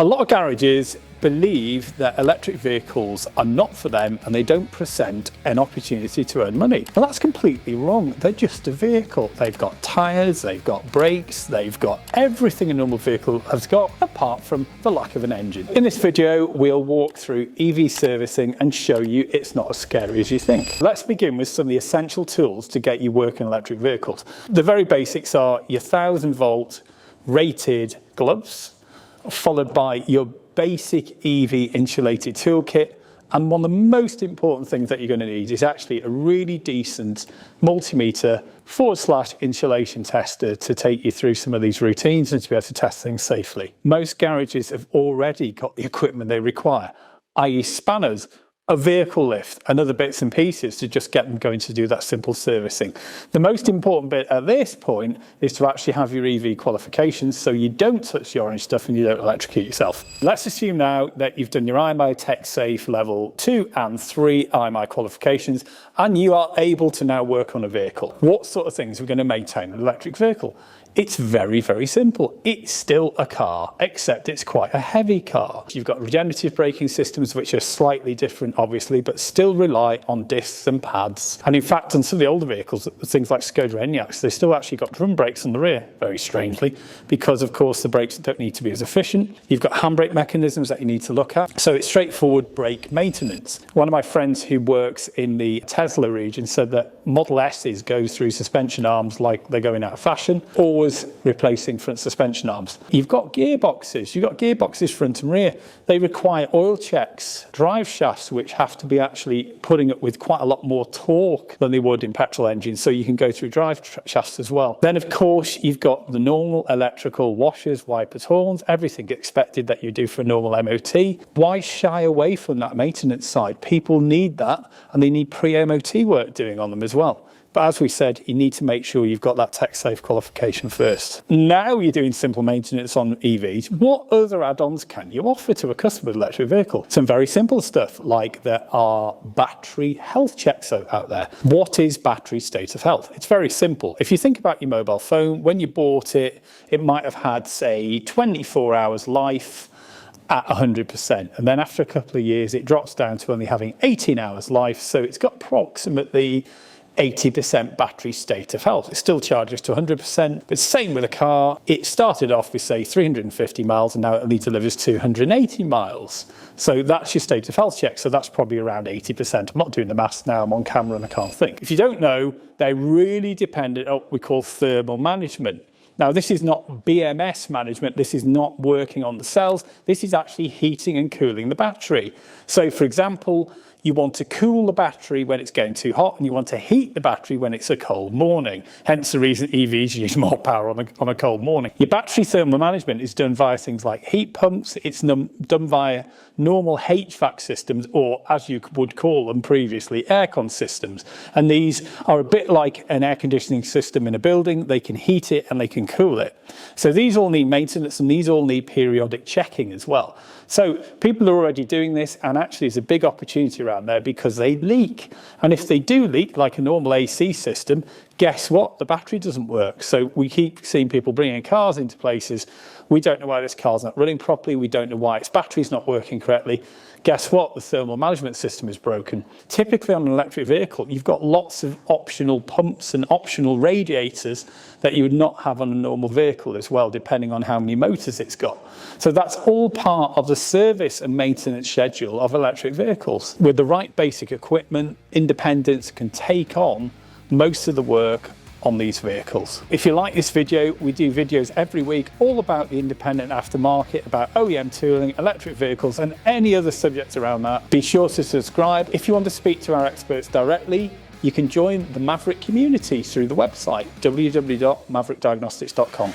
A lot of garages believe that electric vehicles are not for them and they don't present an opportunity to earn money. Well, that's completely wrong. They're just a vehicle. They've got tyres, they've got brakes, they've got everything a normal vehicle has got apart from the lack of an engine. In this video, we'll walk through EV servicing and show you it's not as scary as you think. Let's begin with some of the essential tools to get you working electric vehicles. The very basics are your 1000-volt rated gloves, followed by your basic EV insulated toolkit, and one of the most important things that you're going to need is actually a really decent multimeter / insulation tester to take you through some of these routines and to be able to test things safely. Most garages have already got the equipment they require, i.e. spanners, a vehicle lift and other bits and pieces to just get them going to do that simple servicing. The most important bit at this point is to actually have your EV qualifications so you don't touch the orange stuff and you don't electrocute yourself. Let's assume now that you've done your IMI TechSafe level 2 and 3 IMI qualifications and you are able to now work on a vehicle. What sort of things are we going to maintain an electric vehicle? It's very, very simple. It's still a car, except it's quite a heavy car. You've got regenerative braking systems, which are slightly different, obviously, but still rely on discs and pads. And in fact, on some of the older vehicles, things like Skoda Enyaqs, they still actually got drum brakes on the rear, very strangely, because of course the brakes don't need to be as efficient. You've got handbrake mechanisms that you need to look at. So it's straightforward brake maintenance. One of my friends who works in the Tesla region said that Model S's go through suspension arms like they're going out of fashion, always replacing front suspension arms. You've got gearboxes front and rear. They require oil checks, drive shafts which have to be actually putting up with quite a lot more torque than they would in petrol engines, so you can go through drive shafts as well. Then of course you've got the normal electrical washers, wipers, horns, everything expected that you do for a normal MOT. Why shy away from that maintenance side? People need that and they need pre-MOT work doing on them as well. But as we said, you need to make sure you've got that TechSafe qualification first. Now you're doing simple maintenance on EVs. What other add-ons can you offer to a customer with an electric vehicle? Some very simple stuff, like there are battery health checks out there. What is battery state of health? It's very simple. If you think about your mobile phone, when you bought it, it might have had, say, 24 hours life at 100%. And then after a couple of years, it drops down to only having 18 hours life. So it's got approximately 80% battery state of health. It still charges to 100%, but same with a car. It started off with, say, 350 miles and now it only delivers 280 miles. So that's your state of health check. So that's probably around 80%. I'm not doing the maths now, I'm on camera and I can't think. If you don't know, they're really dependent on what we call thermal management. Now, this is not BMS management. This is not working on the cells. This is actually heating and cooling the battery. So, for example, you want to cool the battery when it's getting too hot and you want to heat the battery when it's a cold morning. Hence the reason EVs use more power on a cold morning. Your battery thermal management is done via things like heat pumps. It's done via normal HVAC systems, or as you would call them previously, aircon systems. And these are a bit like an air conditioning system in a building. They can heat it and they can cool it. So these all need maintenance and these all need periodic checking as well. So people are already doing this, and actually there's a big opportunity around there because they leak. And if they do leak, like a normal AC system, guess what? The battery doesn't work. So we keep seeing people bringing cars into places. We don't know why this car's not running properly. We don't know why its battery's not working correctly. Guess what? The thermal management system is broken. Typically on an electric vehicle, you've got lots of optional pumps and optional radiators that you would not have on a normal vehicle as well, depending on how many motors it's got. So that's all part of the service and maintenance schedule of electric vehicles. With the right basic equipment, independents can take on most of the work on these vehicles. If you like this video, we do videos every week all about the independent aftermarket, about OEM tooling, electric vehicles and any other subjects around that. Be sure to subscribe. If you want to speak to our experts directly, you can join the Maverick community through the website www.maverickdiagnostics.com.